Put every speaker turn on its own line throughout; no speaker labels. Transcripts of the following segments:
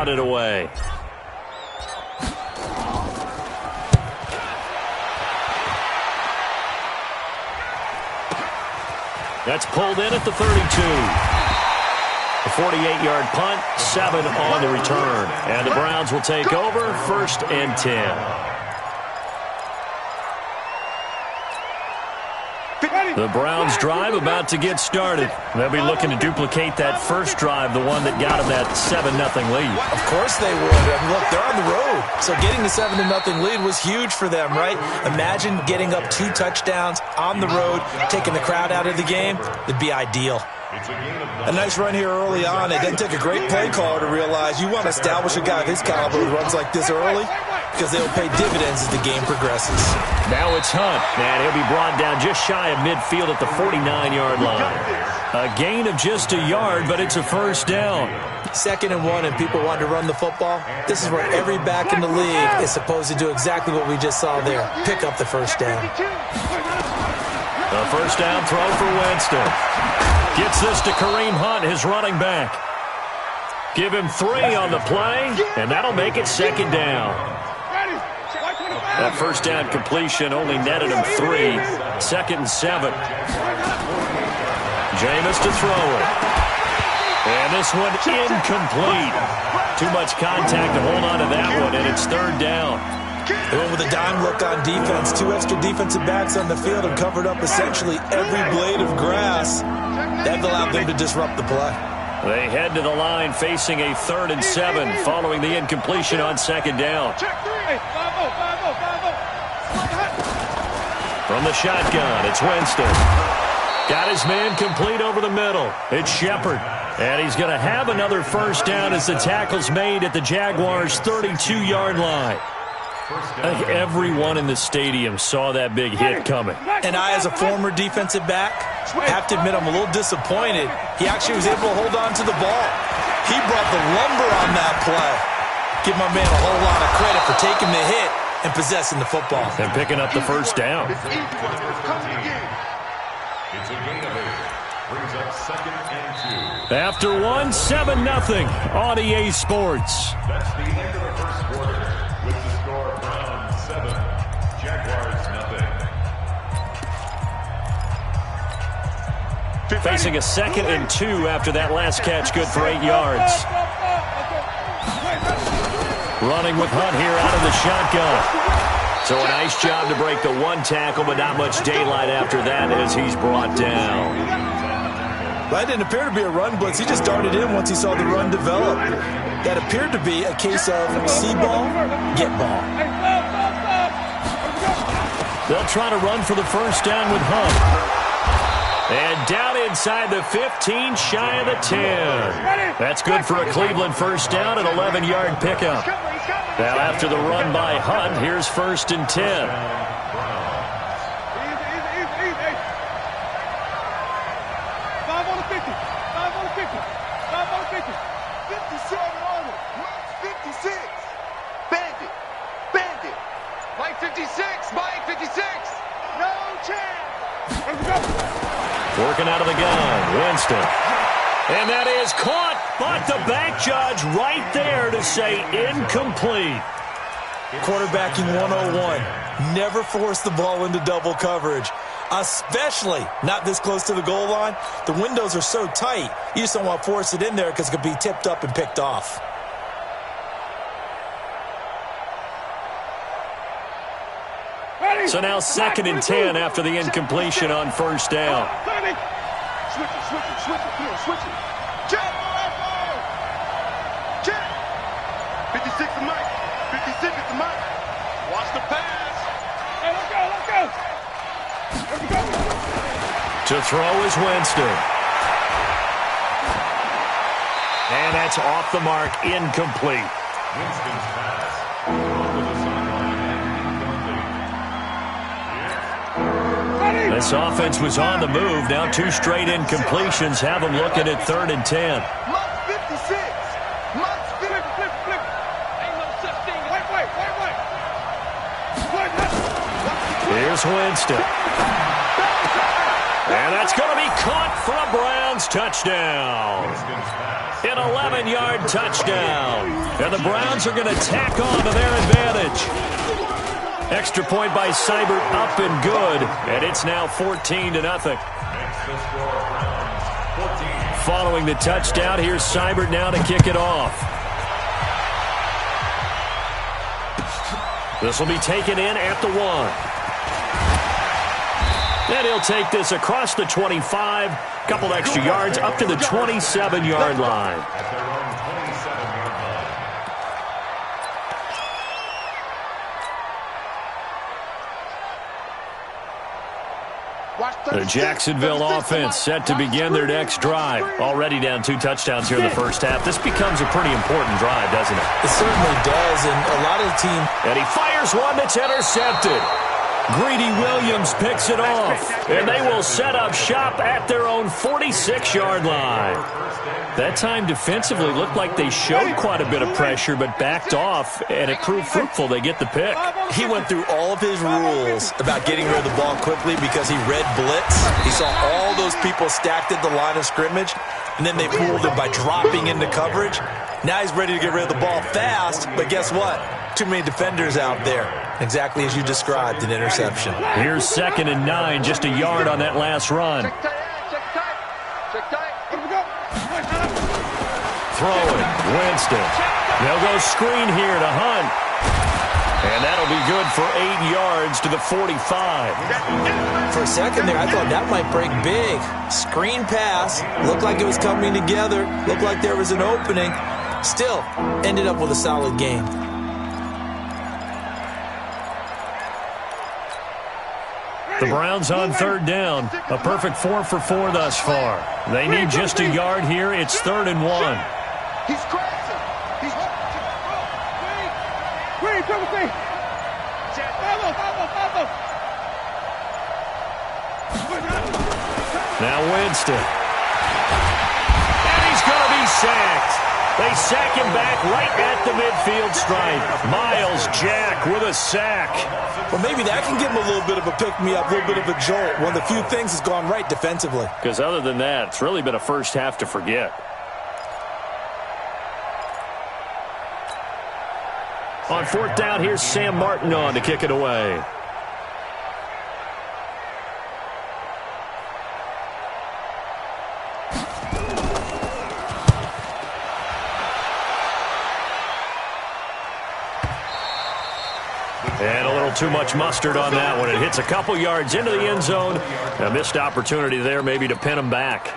swatted away. That's pulled in at the 32. A 48-yard punt, 7 on the return. And the Browns will take over, 1st and 10. The Browns drive about to get started. They'll be looking to duplicate that first drive, the one that got them that 7-0 lead.
Of course they would. I mean, look, they're on the road. So getting the 7-0 lead was huge for them, right? Imagine getting up 2 touchdowns on the road, taking the crowd out of the game. It'd be ideal.
A nice run here early on. It doesn't take a great play caller to realize you want to establish a guy of his caliber who runs like this early, because they'll pay dividends as the game progresses.
Now it's Hunt, and he'll be brought down just shy of midfield at the 49-yard line. A gain of just a yard, but it's a first down.
2nd and 1, and people want to run the football. This is where every back in the league is supposed to do exactly what we just saw there. Pick up the first down.
A first down throw for Winston. Gets this to Kareem Hunt, his running back. Give him 3 on the play, and that'll make it 2nd down. That first down completion only netted him 3. 2nd and 7. Jameis to throw it. And this one incomplete. Too much contact to hold on to that one, and it's 3rd down.
They went with a dime look on defense. 2 extra defensive backs on the field and covered up essentially every blade of grass. That allowed them to disrupt the play.
They head to the line facing a 3rd and 7 following the incompletion on 2nd down. From the shotgun, it's Winston. Got his man complete over the middle. It's Shepard. And he's going to have another first down as the tackle's made at the Jaguars' 32-yard line. I think everyone in the stadium saw that big hit coming.
And I, as a former defensive back, have to admit I'm a little disappointed. He actually was able to hold on to the ball. He brought the lumber on that play. Give my man a whole lot of credit for taking the hit and possessing the football.
And picking up the first down.
It's a gain of 8. Brings up 2nd and 2.
After 1, 7-0 on EA Sports.
That's the end of the first quarter. With the score, Browns 7, Jaguars 0.
Facing a 2nd and 2 after that last catch, good for 8 yards. Running with Hunt here out of the shotgun. So a nice job to break the 1 tackle, but not much daylight after that as he's brought down.
That didn't appear to be a run blitz. He just darted in once he saw the run develop. That appeared to be a case of see ball, get ball.
They'll try to run for the first down with Hunt. And down inside the 15, shy of the 10. That's good for a Cleveland first down, an 11-yard pickup. Now after the run by Hunt, here's 1st and 10.
56, Mike 56. No chance.
Working out of the gun, Winston. And that is caught, but the back judge right there to say incomplete.
Quarterbacking 101. Never force the ball into double coverage, especially not this close to the goal line. The windows are so tight, you just don't want to force it in there because it could be tipped up and picked off.
So now 2nd and 10 after the incompletion on first down.
Switch it. Check. 56 to Mike. 56 to Mike. Watch the pass. Hey, let's go.
To throw is Winston. And that's off the mark, incomplete.
Winston's pass. Over the sideline and incomplete.
This offense was on the move. Now 2 straight incompletions have them looking at 3rd and 10.
Mike 56. Mike flip. Ain't no such thing. Wait.
Here's Winston. And that's going to be caught for a Browns touchdown. An 11-yard touchdown. And the Browns are going to tack on to their advantage. Extra point by Seibert, up and good. And it's now 14-0. Following the touchdown, here's Seibert now to kick it off. This will be taken in at the 1. And he'll take this across the 25. Couple extra yards up to the 27-yard line. The Jacksonville offense set to begin their next drive. Already down 2 touchdowns here in the first half. This becomes a pretty important drive, doesn't it?
It certainly does, and a lot of the team...
And he fires one that's intercepted. Greedy Williams picks it off, and they will set up shop at their own 46-yard line. That time defensively looked like they showed quite a bit of pressure, but backed off, and it proved fruitful. They get the pick.
He went through all of his rules about getting rid of the ball quickly because he read blitz. He saw all those people stacked at the line of scrimmage, and then they pulled him by dropping into coverage. Now he's ready to get rid of the ball fast, but guess what? Too many defenders out there. Exactly as you described, an interception.
Here's 2nd and 9, just a yard on that last run. Throwing, Winston. They'll go screen here to Hunt. And that'll be good for 8 yards to the 45.
For a second there, I thought that might break big. Screen pass. Looked like it was coming together. Looked like there was an opening. Still, ended up with a solid game.
The Browns on 3rd down. A perfect 4 for 4 thus far. They need just a yard here. It's 3rd and 1.
He's crazy. He's
now Winston. And he's going to be sacked. They sack him back right at the midfield stripe. Miles Jack with a sack.
Well, maybe that can give him a little bit of a pick-me-up, a little bit of a jolt. One of the few things that's gone right defensively.
Because other than that, it's really been a first half to forget. On 4th down, here's Sam Martin on to kick it away. And a little too much mustard on that one. It hits a couple yards into the end zone. A missed opportunity there maybe to pin him back.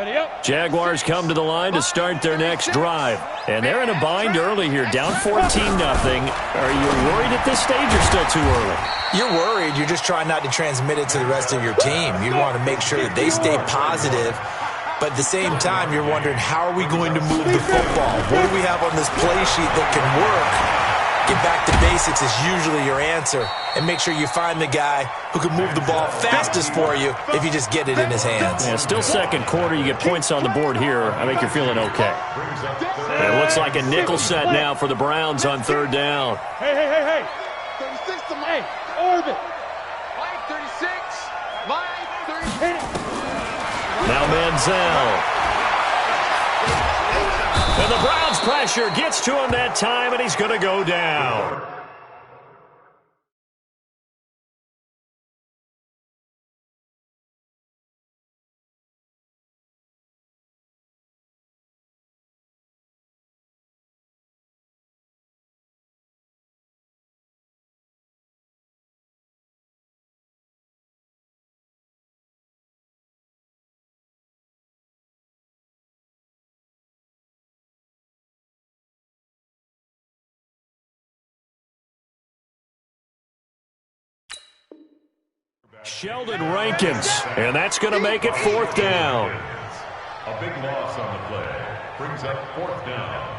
ready up.
Jaguars come to the line to start their next drive. And they're in a bind early here, down 14-0. Are you worried at this stage or still too early?
You're worried. You're just trying not to transmit it to the rest of your team. You want to make sure that they stay positive. But at the same time, you're wondering, how are we going to move the football? What do we have on this play sheet that can work? Get back to basics is usually your answer. And make sure you find the guy who can move the ball fastest for you if you just get it in his hands.
Yeah, still second quarter. You get points on the board here. I think you're feeling okay. And it looks like a nickel set now for the Browns on third down.
Hey. 36 to Mike. Orbit. Mike 36. Mike 36.
Now Manziel. And the Browns pressure gets to him that time, and he's going to go down. Sheldon Rankins, and that's going to make it fourth down.
A big loss on the play brings up fourth down.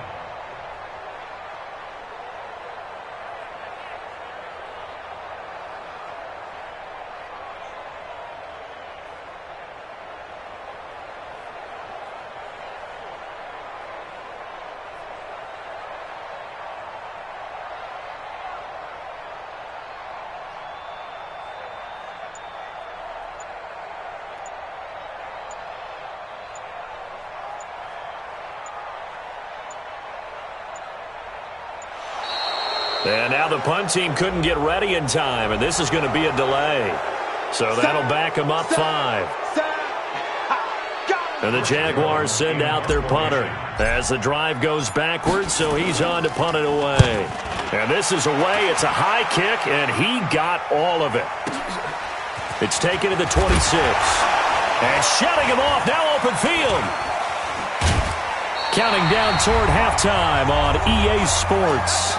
And now the punt team couldn't get ready in time, and this is going to be a delay. So that'll back them up 5. And the Jaguars send out their punter as the drive goes backwards, so he's on to punt it away. And this is away. It's a high kick, and he got all of it. It's taken to the 26. And shutting him off, now open field. Counting down toward halftime on EA Sports.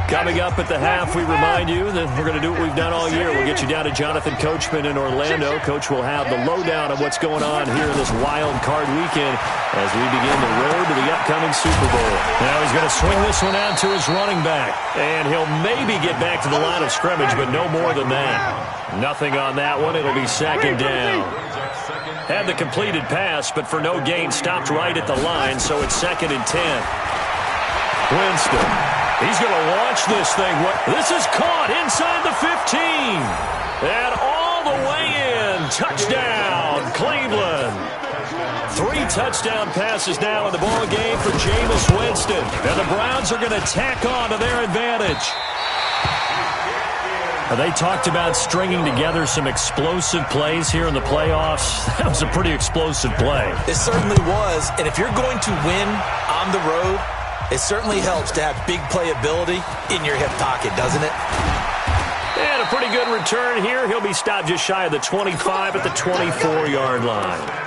Coming up at the half, we remind you that we're going to do what we've done all year. We'll get you down to Jonathan Coachman in Orlando. Coach will have the lowdown of what's going on here in this wild card weekend as we begin the road to the upcoming Super Bowl. Now he's going to swing this one out to his running back, and he'll maybe get back to the line of scrimmage, but no more than that. Nothing on that one. It'll be second down. Had the completed pass, but for no gain, stopped right at the line, so it's 2nd and 10. Winston. He's going to launch this thing. This is caught inside the 15. And all the way in. Touchdown, Cleveland. 3 touchdown passes now in the ball game for Jameis Winston. And the Browns are going to tack on to their advantage. They talked about stringing together some explosive plays here in the playoffs. That was a pretty explosive play.
It certainly was. And if you're going to win on the road, it certainly helps to have big playability in your hip pocket, doesn't it?
And a pretty good return here. He'll be stopped just shy of the 25 at the 24-yard line.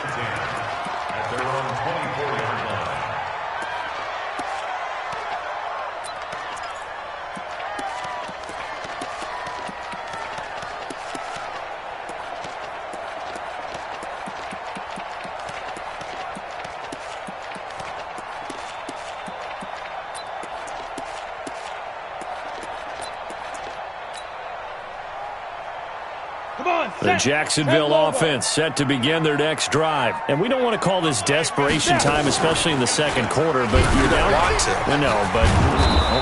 The Jacksonville offense set to begin their next drive. And we don't want to call this desperation time, especially in the second quarter, but you're down. No, but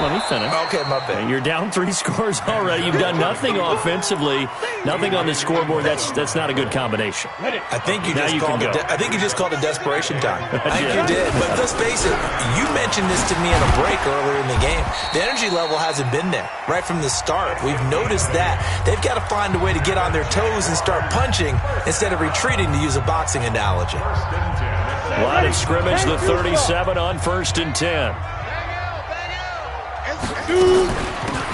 let me finish.
Okay, my bad.
You're down 3 scores already. You've done nothing offensively, nothing on the scoreboard. That's not a good combination.
I think you just called it desperation time. I think you did. But let's face it, you mentioned this to me in a break earlier in the game. The energy level hasn't been there right from the start. We've noticed that. They've got to find a way to get on their toes and start punching instead of retreating, to use a boxing analogy.
Line of scrimmage, the 37 on 1st and 10.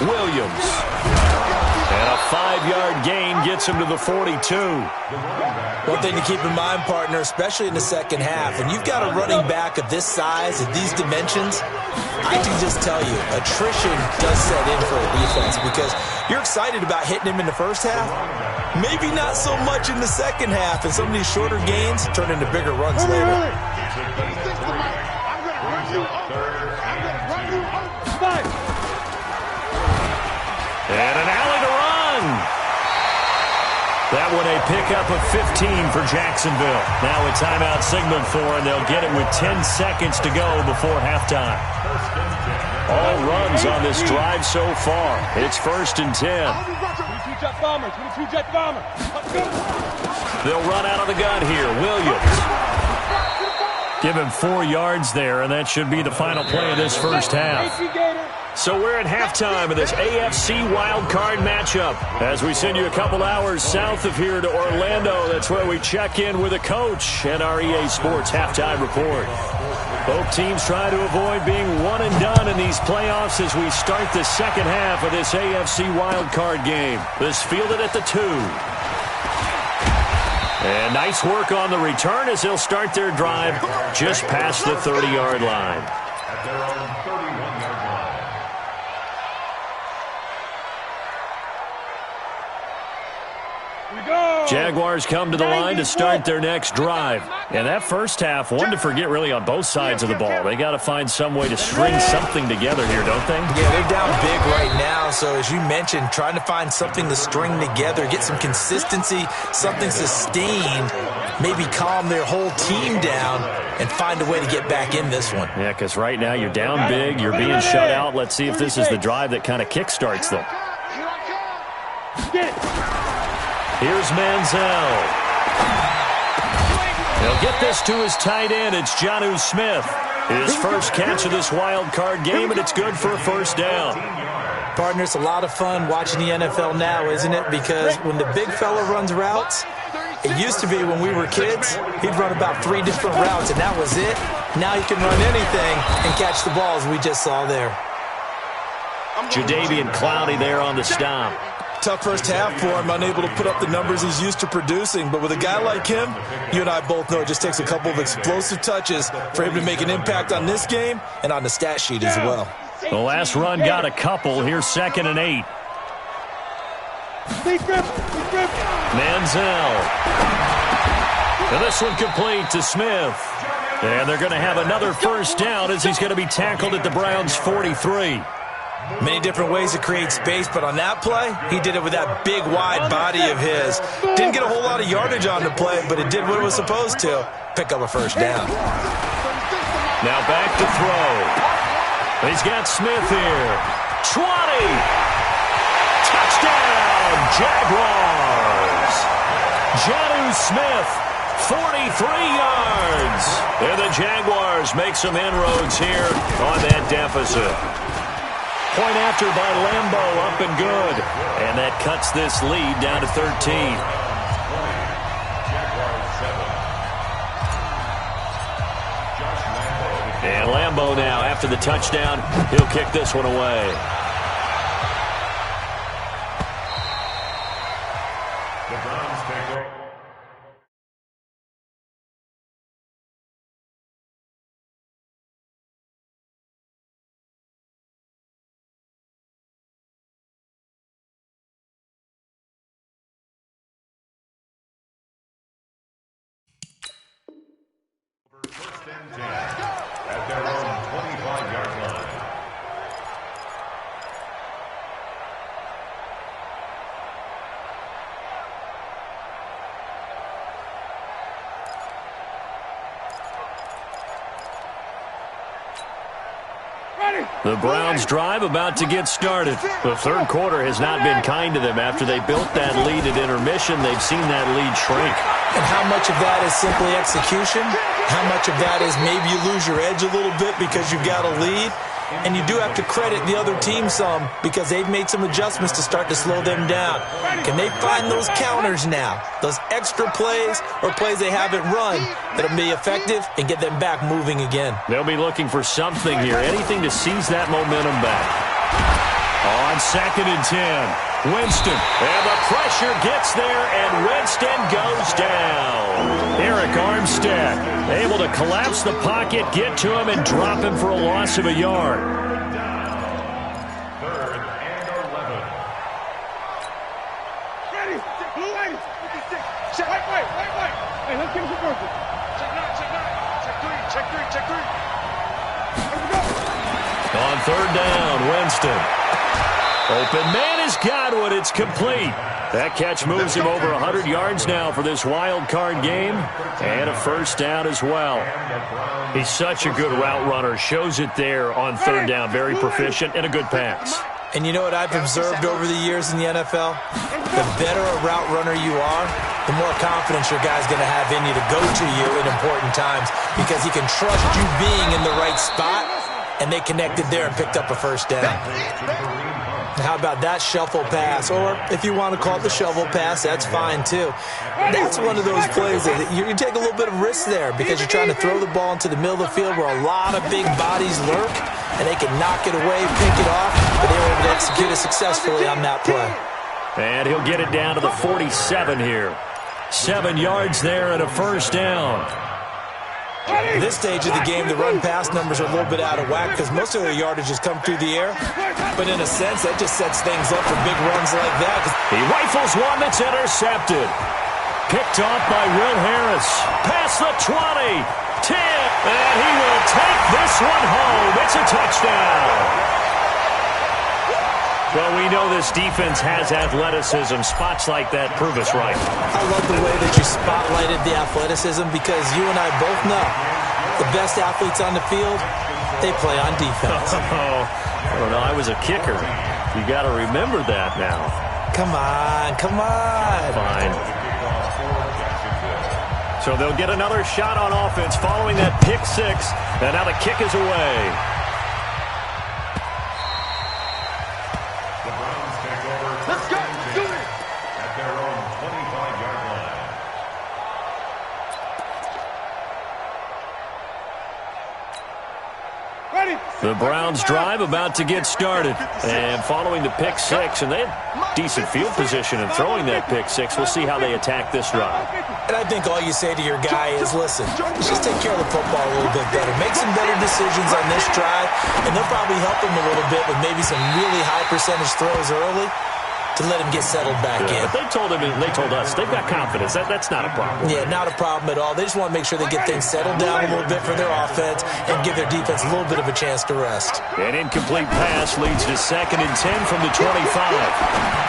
Williams. And a 5-yard gain gets him to the 42.
One thing to keep in mind, partner, especially in the second half, when you've got a running back of this size, of these dimensions, I can just tell you, attrition does set in for a defense because you're excited about hitting him in the first half. Maybe not so much in the second half, and some of these shorter gains turn into bigger runs later.
And an alley to run. That one a pickup of 15 for Jacksonville. Now a timeout signaled for, and they'll get it with 10 seconds to go before halftime. All runs on this drive so far. It's 1st and 10. They'll run out of the gun here. Williams. Give him 4 yards there, and that should be the final play of this first half. So we're at halftime of this AFC wildcard matchup. As we send you a couple hours south of here to Orlando, that's where we check in with a coach and our EA Sports halftime report. Both teams try to avoid being one and done in these playoffs as we start the second half of this AFC wildcard game. This fielded at the 2. And nice work on the return as they'll start their drive just past the 30-yard line.
At their own 31-yard line.
Jaguars come to the line to start their next drive. And that first half, one to forget really on both sides of the ball. They got to find some way to string something together here, don't they?
Yeah, they're down big right now. So as you mentioned, trying to find something to string together, get some consistency, something sustained, maybe calm their whole team down and find a way to get back in this one.
Yeah, because right now you're down big, you're being shut out. Let's see if this is the drive that kind of kickstarts them. Here's Manziel. He'll get this to his tight end. It's Jonnu Smith. His first catch of this wild card game, and it's good for a first down.
Partner, it's a lot of fun watching the NFL now, isn't it? Because when the big fella runs routes, it used to be when we were kids, he'd run about 3 different routes, and that was it. Now he can run anything and catch the balls we just saw there.
Jadeveon Clowney there on the stop.
Tough first half for him, unable to put up the numbers he's used to producing. But with a guy like him, you and I both know it just takes a couple of explosive touches for him to make an impact on this game and on the stat sheet as well.
The last run got a couple. Here's 2nd and 8. Manziel. And this one complete to Smith. And they're going to have another first down as he's going to be tackled at the Browns' 43.
Many different ways to create space, but on that play, he did it with that big, wide body of his. Didn't get a whole lot of yardage on the play, but it did what it was supposed to, pick up a first down.
Now back to throw. He's got Smith here. 20. Touchdown, Jaguars. Jonnu Smith, 43 yards. And the Jaguars make some inroads here on that deficit. Point after by Lambo, up and good. And that cuts this lead down to 13. And Lambo now, after the touchdown, he'll kick this one away.
The Browns take over. First and 10 at their own 25-yard line.
The Browns drive about to get started. The third quarter has not been kind to them. After they built that lead at intermission, they've seen that lead shrink.
And how much of that is simply execution? How much of that is maybe you lose your edge a little bit because you've got a lead? And you do have to credit the other team some because they've made some adjustments to start to slow them down. Can they find those counters now? Those extra plays or plays they haven't run that'll be effective and get them back moving again?
They'll be looking for something here, anything to seize that momentum back. On 2nd and 10, Winston. And the pressure gets there, and Winston goes down. Eric Armstead able to collapse the pocket, get to him, and drop him for a loss of a yard.
3rd and 11.
Ready. Blue lady. 56. Check. Wait. Hey, let's give us a person. Check 9. Check 3. Let's go.
On 3rd down, Winston. Open man is Godwin. It's complete. That catch moves him over 100 yards now for this wild card game. And a first down as well. He's such a good route runner. Shows it there on 3rd down. Very proficient and a good pass.
And you know what I've observed over the years in the NFL? The better a route runner you are, the more confidence your guy's going to have in you to go to you in important times because he can trust you being in the right spot, and they connected there and picked up a first down. How about that shuffle pass? Or if you want to call it the shovel pass, that's fine too. That's one of those plays that you take a little bit of risk there because you're trying to throw the ball into the middle of the field where a lot of big bodies lurk, and they can knock it away, pick it off, but they were able to execute it successfully on that play.
And he'll get it down to the 47 here. 7 yards there and a first down.
At this stage of the game, the run-pass numbers are a little bit out of whack because most of their yardage has come through the air. But in a sense, that just sets things up for big runs like that.
He rifles one that's intercepted. Picked off by Will Harris. Past the 20, 10, and he will take this one home. It's a touchdown. Well, we know this defense has athleticism. Spots like that prove us right.
I love the way that you spotlighted the athleticism because you and I both know the best athletes on the field, they play on defense.
I don't know. I was a kicker. You got to remember that now.
Come on, come on.
Fine. So they'll get another shot on offense following that pick six. And now the kick is away.
The Browns take over. Let's go. Do it. At their own 25-yard line.
The Browns drive about to get started. And following the pick six, and they had decent field position in throwing that pick six. We'll see how they attack this drive.
And I think all you say to your guy is, listen, let's just take care of the football a little bit better. Make some better decisions on this drive, and they'll probably help him a little bit with maybe some really high percentage throws early to let him get settled back in.
But they told him, and they told us, they've got confidence. That's not a problem.
Yeah, not a problem at all. They just want to make sure they get things settled down a little bit for their offense and give their defense a little bit of a chance to rest.
An incomplete pass leads to 2nd and 10 from the 25.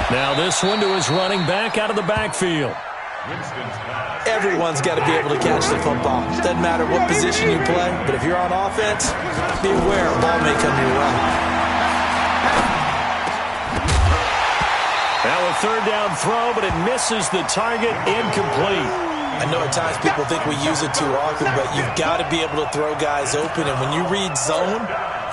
Now this one to his running back out of the backfield.
Everyone's got to be able to catch the football. Doesn't matter what position you play, but if you're on offense, be aware a ball may come your way.
Now a 3rd down throw, but it misses the target, incomplete.
I know at times people think we use it too often, but you've got to be able to throw guys open. And when you read zone,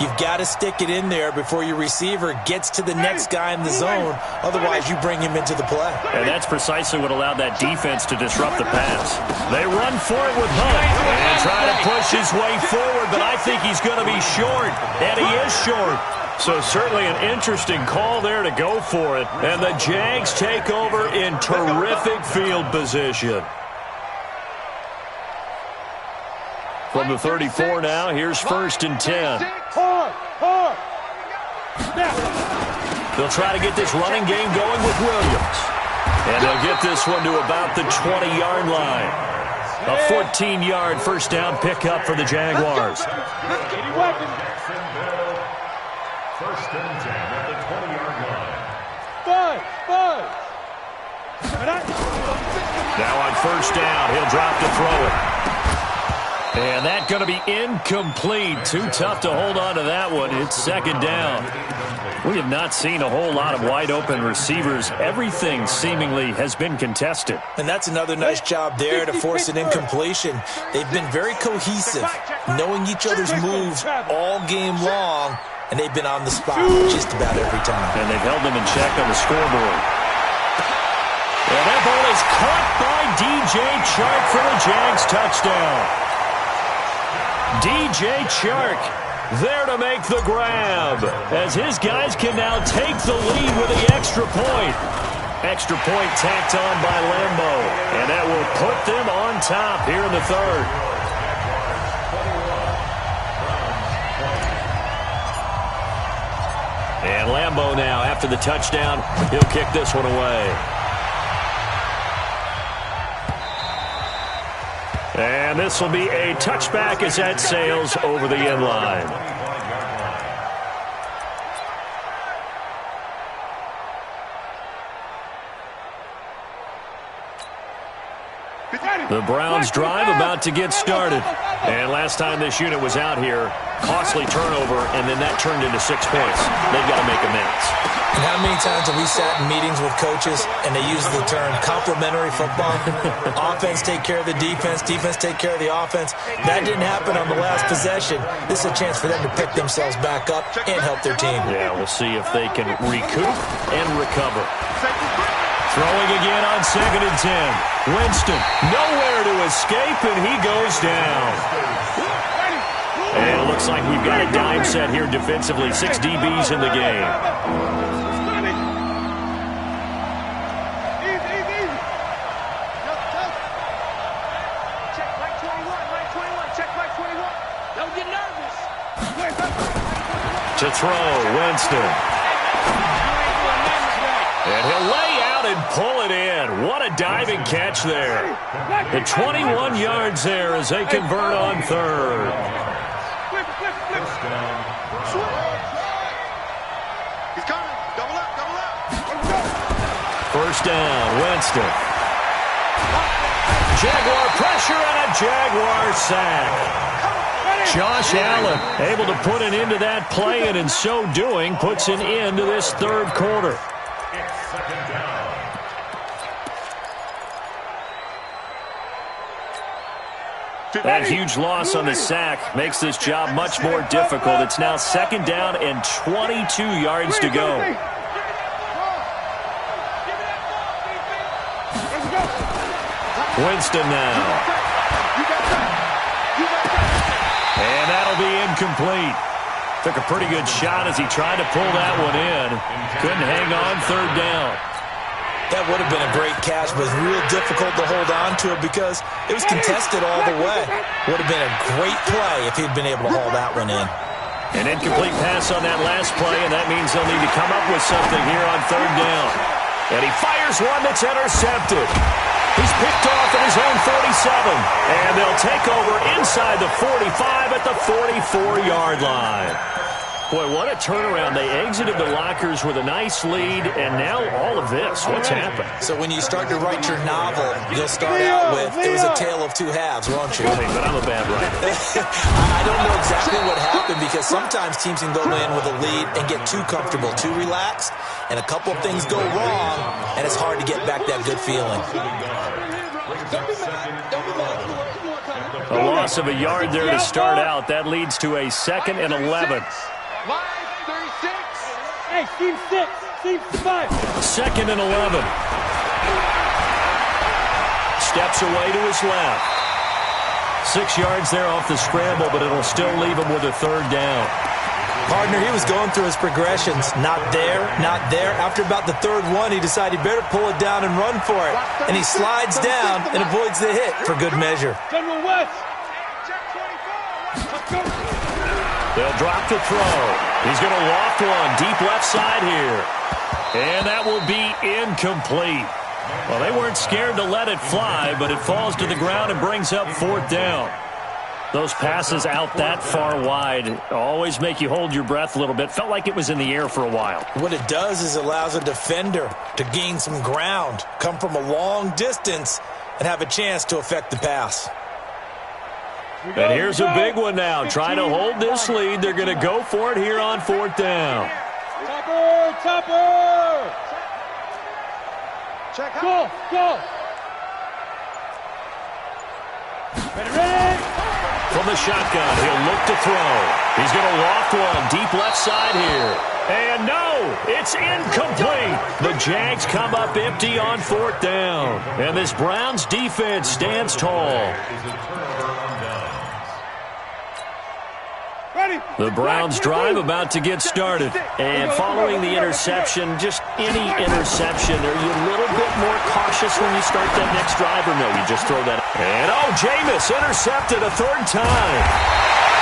you've got to stick it in there before your receiver gets to the next guy in the zone. Otherwise, you bring him into the play.
And that's precisely what allowed that defense to disrupt the pass. They run for it with Hunt and try to push his way forward, but I think he's going to be short, and he is short. So certainly an interesting call there to go for it. And the Jags take over in terrific field position. From the 34 now, here's 1st and 10. They'll try to get this running game going with Williams. And they'll get this one to about the 20-yard line. A 14-yard first down pickup for the Jaguars.
1st and 10 at the 20-yard line.
Now on 1st down, he'll drop to throw it. And that's going to be incomplete. Too tough to hold on to that one. It's 2nd down. We have not seen a whole lot of wide-open receivers. Everything seemingly has been contested.
And that's another nice job there to force an incompletion. They've been very cohesive, knowing each other's moves all game long. And they've been on the spot just about every time.
And they've held them in check on the scoreboard. And that ball is caught by DJ Chark for the Jags touchdown. DJ Chark there to make the grab, as his guys can now take the lead with the extra point. Extra point tacked on by Lambo. And that will put them on top here in the 3rd. And Lambo now, after the touchdown, he'll kick this one away. And this will be a touchback as that sails over the end line. The Browns drive about to get started. And last time this unit was out here, costly turnover, and then that turned into 6 points. They've got to make amends.
And how many times have we sat in meetings with coaches and they use the term complementary football? Offense take care of the defense, defense take care of the offense. That didn't happen on the last possession. This is a chance for them to pick themselves back up and help their team.
Yeah, we'll see if they can recoup and recover. Throwing again on 2nd and 10. Winston, nowhere to escape, and he goes down. And it looks like we've got a dime set here defensively. 6 DBs in the game. To throw, Winston. And he'll lay out and pull it in. What a diving catch there. The 21 yards there as they convert on 3rd.
He's coming. Double up, double up.
1st down, Winston. Jaguar pressure and a Jaguar sack. Josh Allen able to put an end to that play, and in so doing puts an end to this third quarter.
It's second down.
That huge loss on the sack makes this job much more difficult. It's now second down and 22 yards to go. Winston now. And that'll be incomplete. Took a pretty good shot as he tried to pull that one in. Couldn't hang on third down.
That would have been a great catch, but it was real difficult to hold on to it because it was contested all the way. Would have been a great play if he'd been able to haul that one in.
An incomplete pass on that last play, and that means they'll need to come up with something here on third down. And he fires one that's intercepted. He's picked off at his own 47, and they'll take over inside the 45 at the 44-yard line. Boy, what a turnaround. They exited the lockers with a nice lead, and now all of this. What's happened?
So when you start to write your novel, you'll start out with, it was a tale of two halves, won't you?
Hey, but I'm a bad writer.
I don't know exactly what happened because sometimes teams can go in with a lead and get too comfortable, too relaxed, and a couple of things go wrong, and it's hard to get back that good feeling.
A loss of a yard there to start out. That leads to a 2nd and 11.
Line 36.
Hey, team 6. Team 5.
2nd and 11. Steps away to his left. 6 yards there off the scramble, but it'll still leave him with a third down.
Partner, he was going through his progressions. Not there, not there. After about the third one, he decided he better pull it down and run for it. And he slides down and avoids the hit for good measure.
General West.
They'll drop the throw. He's going to loft one deep left side here. And that will be incomplete. Well, they weren't scared to let it fly, but it falls to the ground and brings up 4th down. Those passes out that far wide always make you hold your breath a little bit. Felt like it was in the air for a while.
What it does is it allows a defender to gain some ground, come from a long distance, and have a chance to affect the pass.
And here's a big one now. Trying to hold this lead. They're going to go for it here on 4th down.
Topper!
Check out.
Go! Ready?
From the shotgun, he'll look to throw. He's going to loft one deep left side here. And no, it's incomplete. The Jags come up empty on 4th down. And this Browns defense stands tall. The Browns drive about to get started. And following the interception, just any interception, are you a little bit more cautious when you start that next drive, or no, you just throw that? And Jameis intercepted a third time.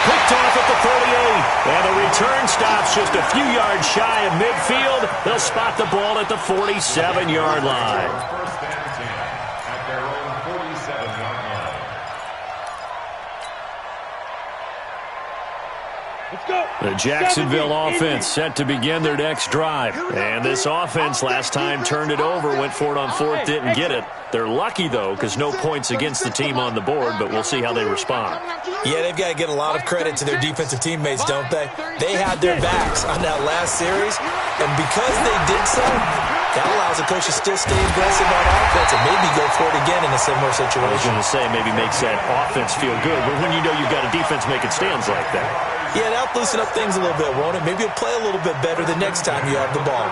Picked off at the 38. And the return stops just a few yards shy of midfield. They'll spot the ball at the 47-yard line.
First and 10 at their own 47-yard line.
Let's go.
The Jacksonville offense set to begin their next drive. And this offense last time turned it over, went for it on 4th, didn't get it. They're lucky, though, because no points against the team on the board, but we'll see how they respond.
Yeah, they've got to get a lot of credit to their defensive teammates, don't they? They had their backs on that last series, and because they did so, that allows the coach to still stay aggressive on offense and maybe go for it again in a similar
I was
situation.
going to say maybe makes that offense feel good, but when you know you've got a defense making stands like that.
Yeah, that'll loosen up things a little bit, won't it? Maybe you'll play a little bit better the next time you have the ball.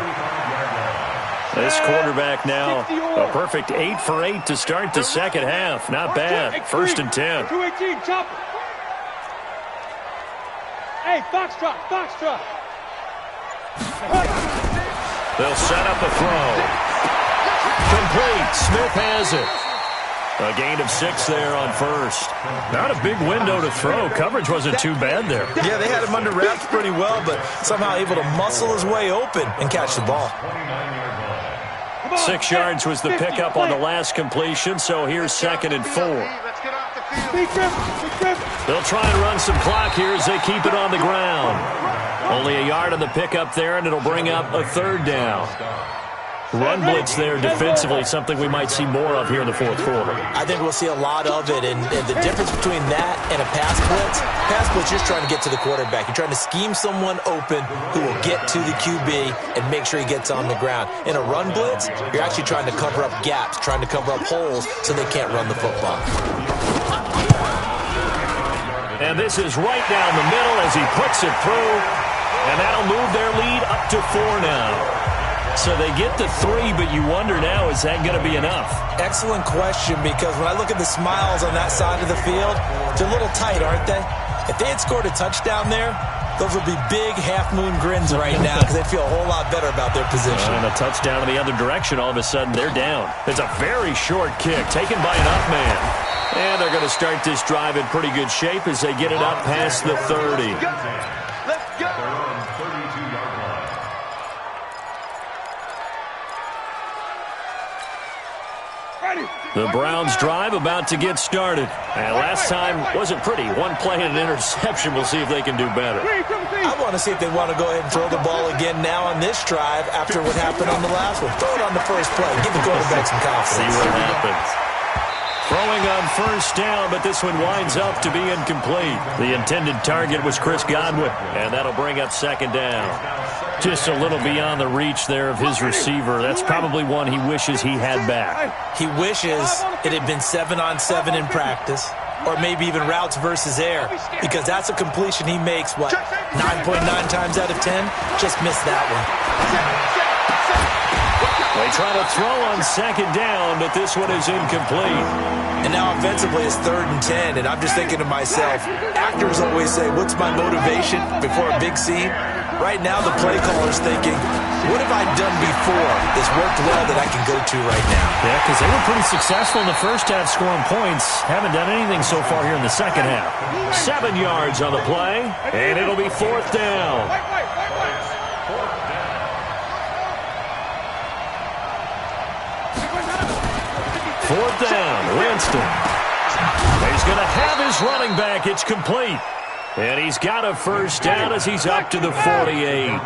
This quarterback now, a perfect 8 for 8 to start the second half. Not bad. 1st and 10.
218, chopper. Hey, Foxtrot.
They'll set up a throw. Complete. Smith has it. A gain of 6 there on 1st. Not a big window to throw. Coverage wasn't too bad there.
Yeah, they had him under wraps pretty well, but somehow able to muscle his way open and catch the ball.
6 yards was the pickup on the last completion, so here's 2nd and 4.
Let's get off the field.
Big grip.
They'll try and run some clock here as they keep it on the ground. Only a yard on the pickup there, and it'll bring up a 3rd down. run blitz there defensively, something we might see more of here in the fourth quarter.
I think we'll see a lot of it, and the difference between that and a pass blitz, you're just trying to get to the quarterback. You're trying to scheme someone open who will get to the QB and make sure he gets on the ground. In a run blitz, you're actually trying to cover up gaps, trying to cover up holes so they can't run the football.
And this is right down the middle as he puts it through. And that'll move their lead up to 4 now. So they get to 3, but you wonder now, is that going to be enough?
Excellent question, because when I look at the smiles on that side of the field, they're a little tight, aren't they? If they had scored a touchdown there, those would be big half-moon grins right now because they feel a whole lot better about their position.
And a touchdown in the other direction, all of a sudden they're down. It's a very short kick taken by an up man. And they're going to start this drive in pretty good shape as they get it up past the 30.
Let's go.
The Browns drive about to get started. And last time wasn't pretty. One play and an interception. We'll see if they can do better.
I want to see if they want to go ahead and throw the ball again now on this drive after what happened on the last one. Throw it on the first play. Give the quarterback some confidence.
See what happens. Throwing on first down, but this one winds up to be incomplete. The intended target was Chris Godwin, and that'll bring up second down. Just a little beyond the reach there of his receiver. That's probably one he wishes he had back.
He wishes it had been 7-on-7 in practice, or maybe even routes versus air, because that's a completion he makes, 9.9 times out of 10? Just missed that one.
They try to throw on second down, but this one is incomplete.
And now offensively it's 3rd and 10, and I'm just thinking to myself, actors always say, what's my motivation before a big scene? Right now the play caller's thinking, what have I done before that's worked well that I can go to right now?
Yeah, because they were pretty successful in the first half scoring points. Haven't done anything so far here in the second half. 7 yards on the play, and it'll be 4th down. Fourth down, Winston. He's going to have his running back. It's complete. And he's got a first down as he's up to the 48.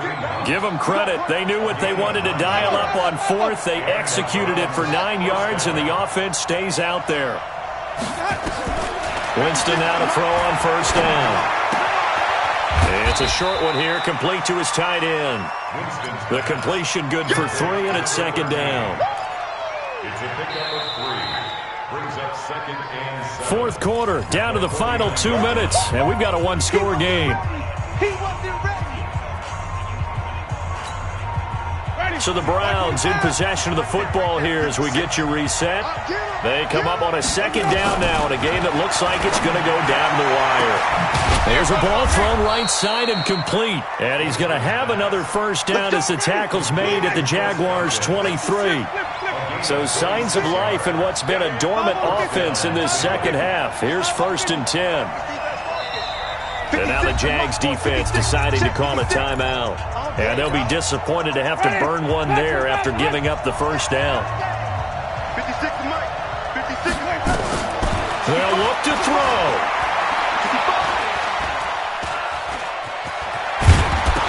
Give them credit. They knew what they wanted to dial up on 4th. They executed it for 9 yards, and the offense stays out there. Winston now to throw on first down. It's a short one here, complete to his tight end. The completion good for 3, and it's second down.
It's a pickup of 3. Brings up second and 7.
Fourth quarter, down to the final 2 minutes, and we've got a one-score game. So the Browns in possession of the football here as we get you reset. They come up on a second down now in a game that looks like it's going to go down the wire. There's a ball thrown right side and complete. And he's going to have another first down as the tackle's made at the Jaguars' 23. So signs of life in what's been a dormant offense in this second half. Here's 1st and 10. And now the Jags defense deciding to call a timeout. And they'll be disappointed to have to burn one there after giving up the first down.
56 Mike. 56 Mike.
They'll look to throw.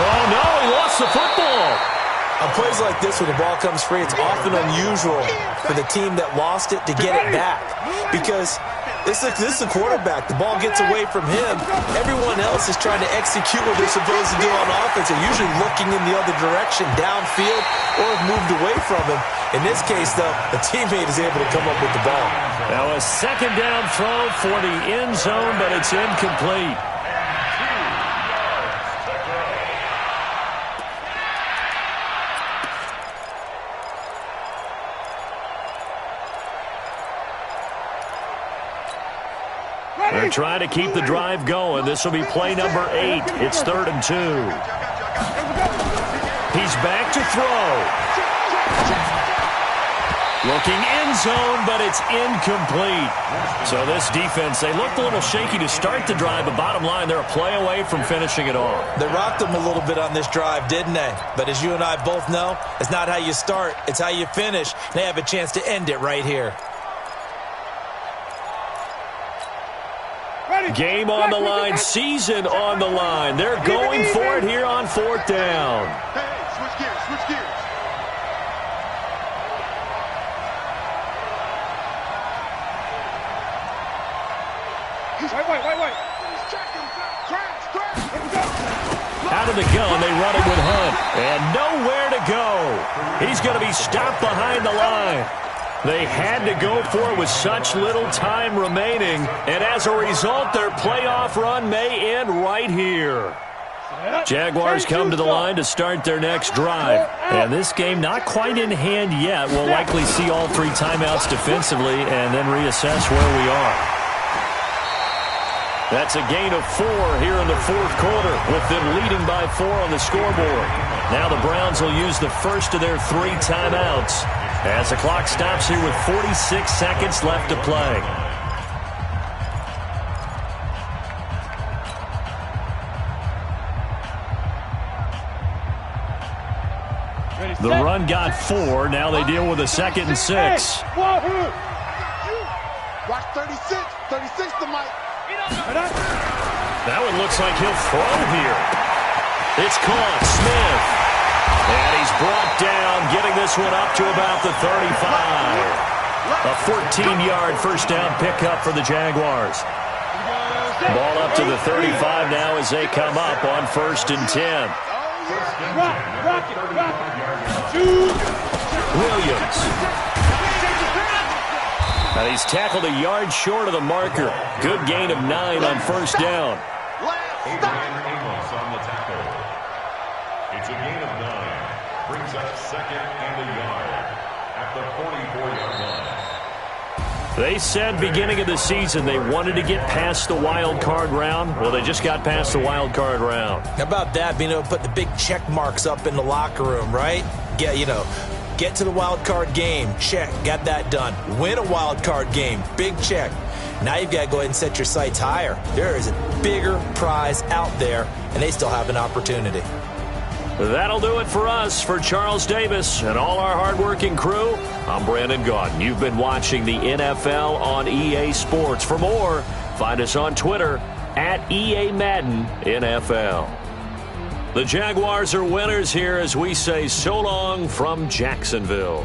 Oh, no, he lost the football.
On plays like this where the ball comes free, it's often unusual for the team that lost it to get it back. Because this is a quarterback. The ball gets away from him. Everyone else is trying to execute what they're supposed to do on offense. They're usually looking in the other direction, downfield, or have moved away from him. In this case, though, a teammate is able to come up with the ball.
Now a second down throw for the end zone, but it's incomplete. They're trying to keep the drive going. This will be play number 8. It's 3rd and 2. He's back to throw. Looking end zone, but it's incomplete. So this defense, they looked a little shaky to start the drive, but bottom line, they're a play away from finishing it off.
They rocked them a little bit on this drive, didn't they? But as you and I both know, it's not how you start, it's how you finish. They have a chance to end it right here.
Game on the line, season on the line. They're going for it here on 4th down.
Hey, switch gears, switch gears.
Wait.
Out of the gun, they run it with Hunt. And nowhere to go. He's going to be stopped behind the line. They had to go for it with such little time remaining. And as a result, their playoff run may end right here. Jaguars come to the line to start their next drive. And this game not quite in hand yet. We'll likely see all 3 timeouts defensively and then reassess where we are. That's a gain of 4 here in the 4th quarter, with them leading by 4 on the scoreboard. Now the Browns will use the first of their 3 timeouts as the clock stops here with 46 seconds left to play. The run got 4. Now they deal with a 2nd and 6.
Watch 36. 36 to Mike.
That one looks like he'll throw here. It's caught. Smith. And he's brought down, getting this one up to about the 35. A 14-yard first down pickup for the Jaguars. Ball up to the 35 now as they come up on 1st and 10. Williams. Now he's tackled a yard short of the marker. Good gain of 9 on 1st down.
Amos on the tackle. It's a gain of 9. Brings up 2nd and a yard at the 44-yard line.
They said beginning of the season they wanted to get past the wild card round. Well, they just got past the wild card round.
How about that, being able to put the big check marks up in the locker room, right? Get to the wild card game. Check. Got that done. Win a wild card game. Big check. Now you've got to go ahead and set your sights higher. There is a bigger prize out there, and they still have an opportunity.
That'll do it for us. For Charles Davis and all our hardworking crew, I'm Brandon Gaudin. You've been watching the NFL on EA Sports. For more, find us on Twitter at EA Madden NFL. The Jaguars are winners here as we say so long from Jacksonville.